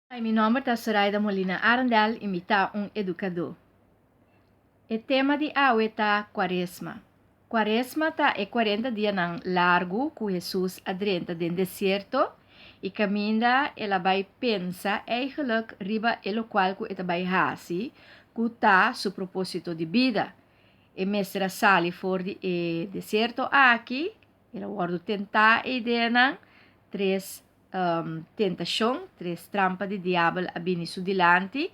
Meu nome é Soraida Molina Arandel, imitar educador. O tema de hoje é Quaresma. Quaresma é 40 dias largo que Jesus adentra no deserto e caminha, ela vai pensar eigenlijk riba o qual ela vai fazer, que está seu propósito de vida. E mestra sali for de deserto aqui, ela guarda tentar e dena três tentação, três trampas de diabo a bini su dilante.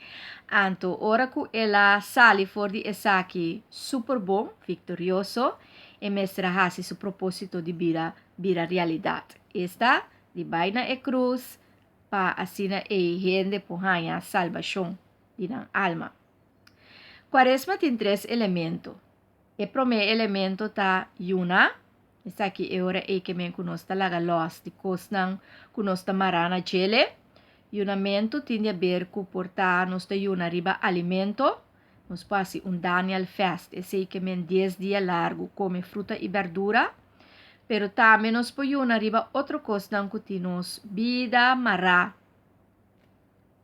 Anto, ora que ela sali for de essa aqui super bom, victorioso, e mestra hasi su propósito de vida, vida realidade. Esta, de baina e cruz, pa assina e gente pohanya salvação de alma. Quaresma tem três elementos. O primeiro elemento tá yuna. Essa aqui é hora que me conosco talaga los de cosnang conosco marana gele. Yunamento tem a ver com portar nos da yuna riba alimento. Nos passa Daniel Fest. Esse que me 10 dias largo come fruta e verdura. Pero também nos po yuna riba outro cosnang que tinos vida mara.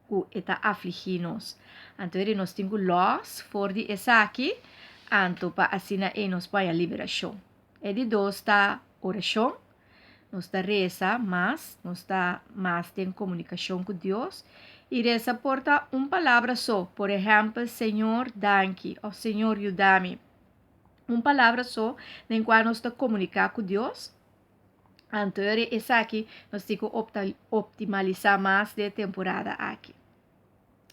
Que está afliginos. Então, nós temos los for de essa aqui. Anto pa asina nos vai a liberação. E de dois está oração, nós está reza, mas nós está mais em comunicação com Deus. E reza porta palavra só, por exemplo, Senhor, danke, ou Senhor, ajuda-me. Palavra só, em qual nós está comunicar com Deus. Então, essa aqui, nós temos que optimalizar mais de temporada aqui.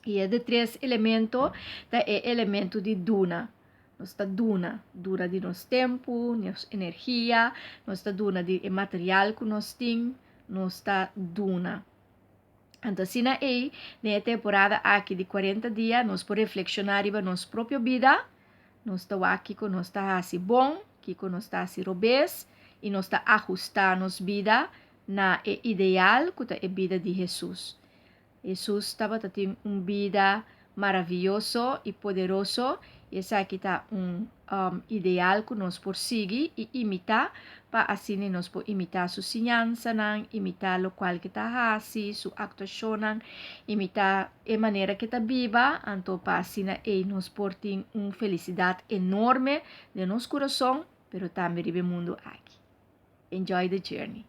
E é de três elementos, é elemento de duna. Nossa duna de nosso tempo, nossa energia, nossa duna de material que nós temos, nossa duna. Então, assim, na temporada aqui de 40 dias, nós podemos reflexionar sobre nossa própria vida, nós estamos aqui com nós está assim bom, que com nós está assim robês, e nós está ajustar nossa vida na ideal que é a vida de Jesus. Jesus estava tendo uma vida maravilhoso e poderoso. E essa aqui está ideal que nós por seguir e imitar, para assim nós por imitar sua ensinança, imitar o qual que está assim, sua actuação, imitar a maneira que está viva, então para assim nós por ter uma felicidade enorme de nosso coração, pero também no mundo aqui. Enjoy the journey.